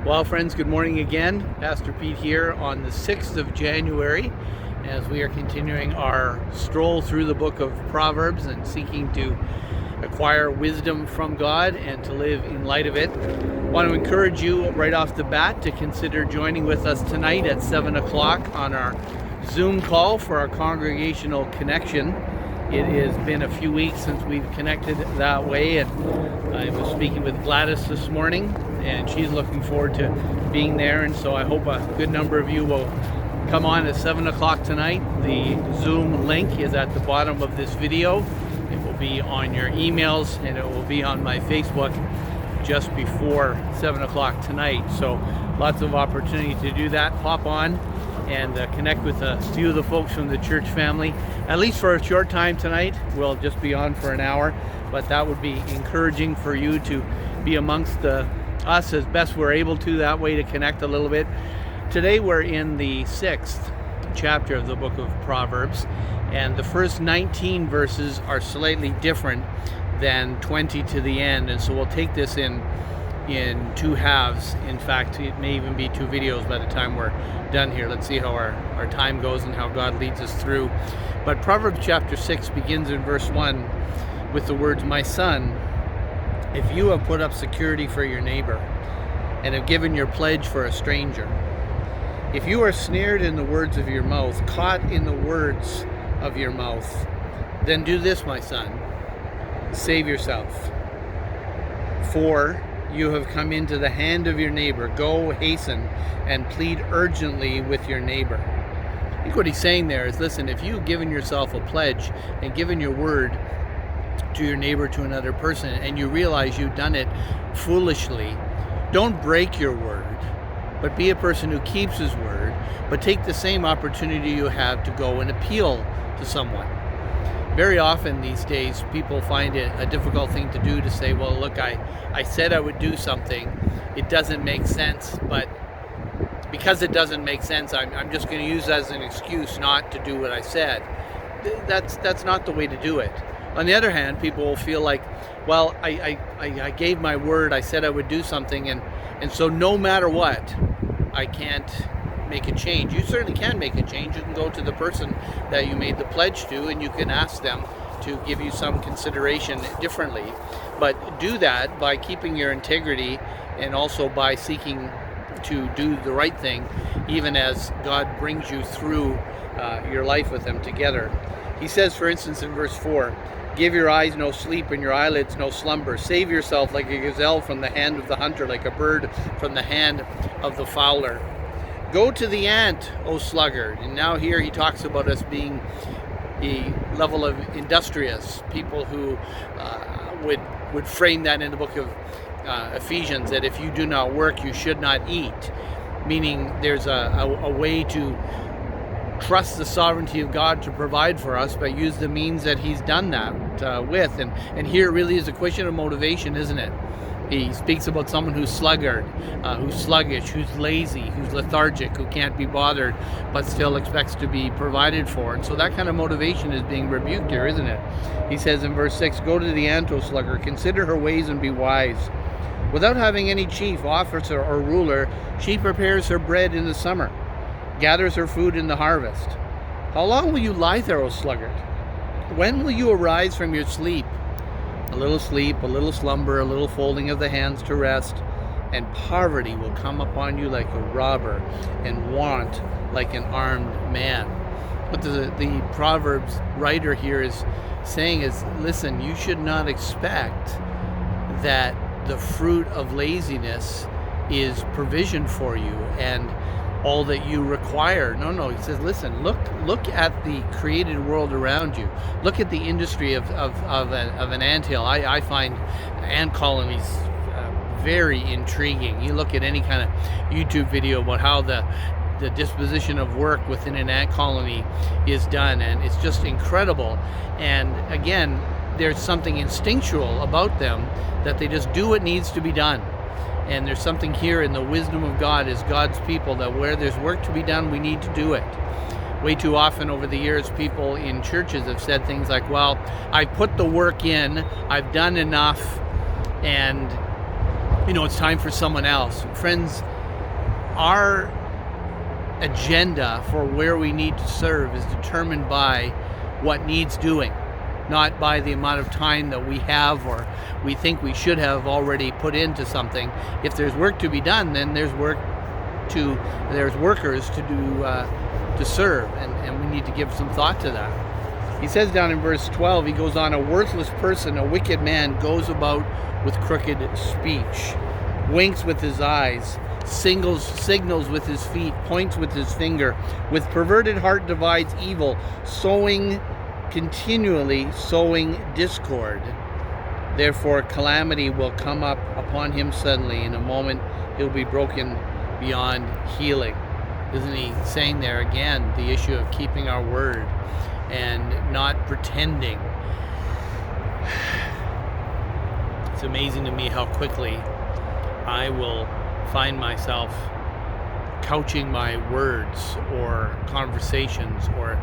Well, friends, good morning again. Pastor Pete here on the 6th of January as we are continuing our stroll through the book of Proverbs and seeking to acquire wisdom from God and to live in light of it. I want to encourage you right off the bat to consider joining with us tonight at 7 o'clock on our Zoom call for our congregational connection. It has been a few weeks since we've connected that way, and I was speaking with Gladys this morning, and she's looking forward to being there, and so I hope a good number of you will come on at 7 o'clock tonight. The Zoom link is at the bottom of this video. It will be on your emails, and it will be on my Facebook just before 7 o'clock tonight. So lots of opportunity to do that. Hop on and connect with a few of the folks from the church family, at least for a short time tonight. We'll just be on for an hour, but that would be encouraging for you to be amongst us as best we're able to, that way to connect a little bit. Today we're in the 6th chapter of the book of Proverbs, and the first 19 verses are slightly different than 20 to the end, and so we'll take this in two halves. In fact, it may even be two videos by the time we're done here. Let's see how our time goes and how God leads us through. But Proverbs chapter 6 begins in verse 1 with the words, "My son, if you have put up security for your neighbor and have given your pledge for a stranger, if you are snared in the words of your mouth, caught in the words of your mouth, then do this, my son, save yourself. For you have come into the hand of your neighbor. Go, hasten, and plead urgently with your neighbor." I think what he's saying there is, listen, if you've given yourself a pledge and given your word to your neighbor, to another person, and you realize you've done it foolishly, don't break your word, but be a person who keeps his word, but take the same opportunity you have to go and appeal to someone. Very often these days, people find it a difficult thing to do to say, well, look, I said I would do something. It doesn't make sense, but because it doesn't make sense, I'm just going to use that as an excuse not to do what I said. That's not the way to do it. On the other hand, people will feel like, well, I gave my word, I said I would do something, and so no matter what, I can't make a change. You certainly can make a change. You can go to the person that you made the pledge to, and you can ask them to give you some consideration differently. But do that by keeping your integrity and also by seeking to do the right thing, even as God brings you through your life with them together. He says, for instance, in verse 4, "Give your eyes no sleep and your eyelids no slumber. Save yourself like a gazelle from the hand of the hunter, like a bird from the hand of the fowler. Go to the ant, O sluggard." And now here he talks about us being a level of industrious people who would frame that in the book of Ephesians, that if you do not work, you should not eat. Meaning there's a way to trust the sovereignty of God to provide for us, but use the means that he's done that with. And here it really is a question of motivation, isn't it? He speaks about someone who's sluggard, who's sluggish, who's lazy, who's lethargic, who can't be bothered, but still expects to be provided for. And so that kind of motivation is being rebuked here, isn't it? He says in verse 6, "Go to the ant, O sluggard, consider her ways and be wise. Without having any chief, officer, or ruler, she prepares her bread in the summer, gathers her food in the harvest. How long will you lie there, O sluggard? When will you arise from your sleep? A little sleep, a little slumber, a little folding of the hands to rest, and poverty will come upon you like a robber, and want like an armed man." What the Proverbs writer here is saying is, listen, you should not expect that the fruit of laziness is provision for you and all that you require. No, he says, listen, look at the created world around you. Look at the industry of an anthill. I find ant colonies very intriguing. You look at any kind of YouTube video about how the disposition of work within an ant colony is done, and it's just incredible. And again, there's something instinctual about them, that they just do what needs to be done. And there's something here in the wisdom of God as God's people, that where there's work to be done, we need to do it. Way too often over the years, people in churches have said things like, well, I put the work in, I've done enough, and it's time for someone else. Friends, our agenda for where we need to serve is determined by what needs doing, not by the amount of time that we have or we think we should have already put into something. If there's work to be done, then there's workers to do, to serve, and we need to give some thought to that. He says down in verse 12, he goes on, a worthless person, a wicked man, goes about with crooked speech, winks with his eyes, signals with his feet, points with his finger, with perverted heart divides evil, continually sowing discord. Therefore calamity will come up upon him suddenly. In a moment he'll be broken beyond healing. Isn't he saying there again the issue of keeping our word and not pretending? It's amazing to me how quickly I will find myself couching my words or conversations, or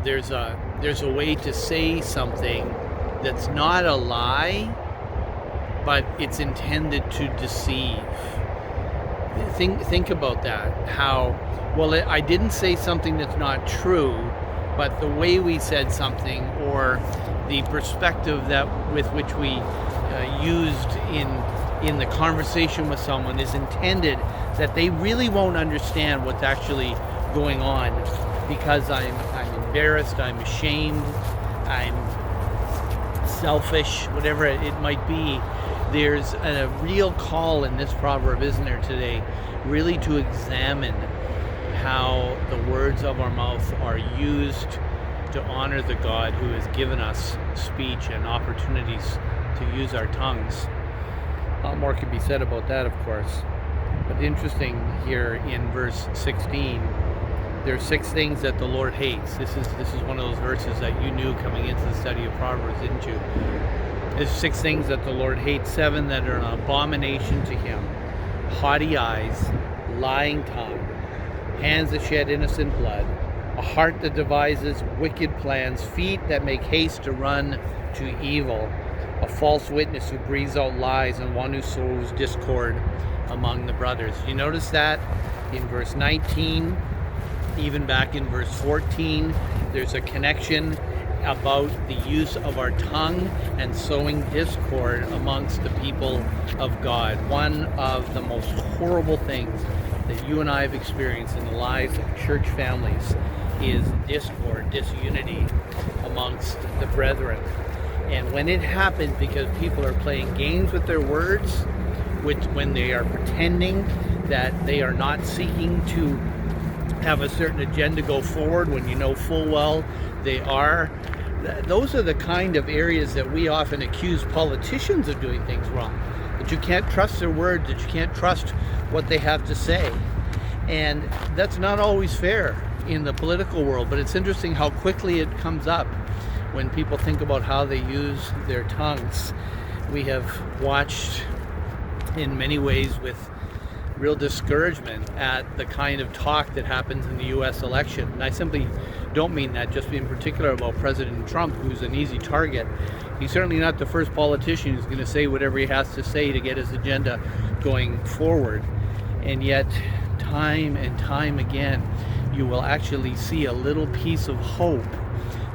there's a way to say something that's not a lie, but it's intended to deceive. Think about that. How, I didn't say something that's not true, but the way we said something, or the perspective with which we used in the conversation with someone, is intended that they really won't understand what's actually going on, because I'm embarrassed, I'm ashamed, I'm selfish, whatever it might be. There's a real call in this proverb, isn't there, today, really to examine how the words of our mouth are used to honor the God who has given us speech and opportunities to use our tongues. A lot more could be said about that, of course. But interesting here in verse 16, there are 6 things that the Lord hates. This is one of those verses that you knew coming into the study of Proverbs, didn't you? There's 6 things that the Lord hates, 7 that are an abomination to him: haughty eyes, lying tongue, hands that shed innocent blood, a heart that devises wicked plans, feet that make haste to run to evil, a false witness who breathes out lies, and one who sows discord among the brothers. You notice that in verse 19, even back in verse 14, there's a connection about the use of our tongue and sowing discord amongst the people of God. One of the most horrible things that you and I have experienced in the lives of church families is discord, disunity amongst the brethren. And when it happens because people are playing games with their words, when they are pretending that they are not seeking to have a certain agenda go forward, when you know full well they are, those are the kind of areas that we often accuse politicians of doing things wrong. That you can't trust their words, that you can't trust what they have to say. And that's not always fair in the political world, but it's interesting how quickly it comes up when people think about how they use their tongues. We have watched in many ways with real discouragement at the kind of talk that happens in the US election. And I simply don't mean that just in particular about President Trump, who's an easy target. He's certainly not the first politician who's going to say whatever he has to say to get his agenda going forward. And yet, time and time again, you will actually see a little piece of hope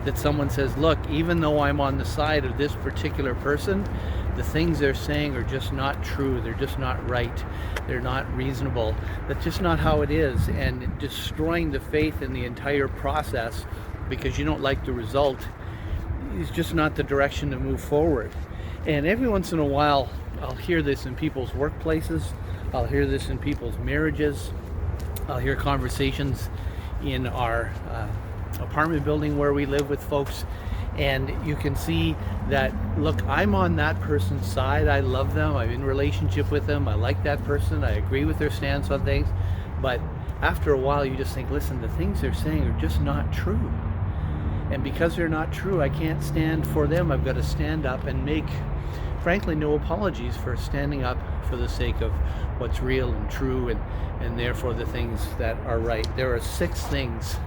that someone says, look, even though I'm on the side of this particular person, the things they're saying are just not true. They're just not right. They're not reasonable. That's just not how it is. And destroying the faith in the entire process because you don't like the result is just not the direction to move forward. And every once in a while, I'll hear this in people's workplaces. I'll hear this in people's marriages. I'll hear conversations in our apartment building where we live with folks. And you can see that, look, I'm on that person's side. I love them. I'm in relationship with them. I like that person. I agree with their stance on things. But after a while, you just think, listen, the things they're saying are just not true. And because they're not true, I can't stand for them. I've got to stand up and make, frankly, no apologies for standing up for the sake of what's real and true, and therefore the things that are right. There are 6 things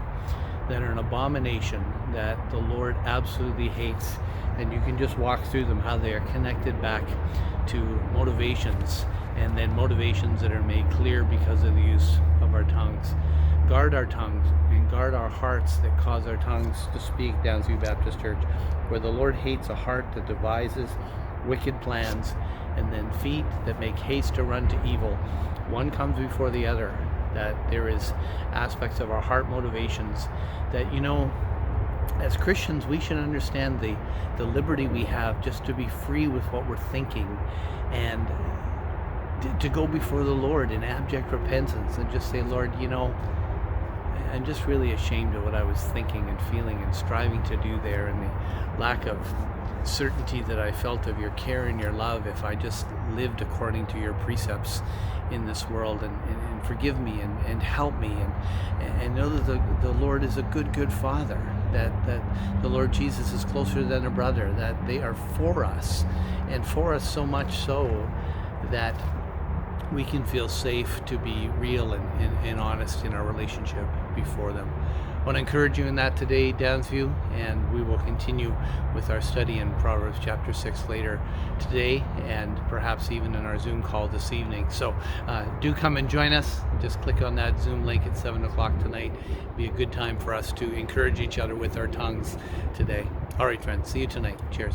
that are an abomination that the Lord absolutely hates, and you can just walk through them, how they are connected back to motivations, and then motivations that are made clear because of the use of our tongues. Guard our tongues and guard our hearts that cause our tongues to speak, Downsview Baptist Church, where the Lord hates a heart that devises wicked plans, and then feet that make haste to run to evil. One comes before the other. That there is aspects of our heart motivations that, as Christians, we should understand the liberty we have just to be free with what we're thinking, and to go before the Lord in abject repentance and just say, Lord, I'm just really ashamed of what I was thinking and feeling and striving to do there, and the lack of certainty that I felt of your care and your love if I just lived according to your precepts in this world, and forgive me and help me, and know that the Lord is a good Father, that the Lord Jesus is closer than a brother, that they are for us, and for us so much so that we can feel safe to be real and honest in our relationship before them. I want to encourage you in that today, Downsview, and we will continue with our study in Proverbs chapter 6 later today, and perhaps even in our Zoom call this evening. So do come and join us. Just click on that Zoom link at 7 o'clock tonight. It'll be a good time for us to encourage each other with our tongues today. All right, friends, see you tonight. Cheers.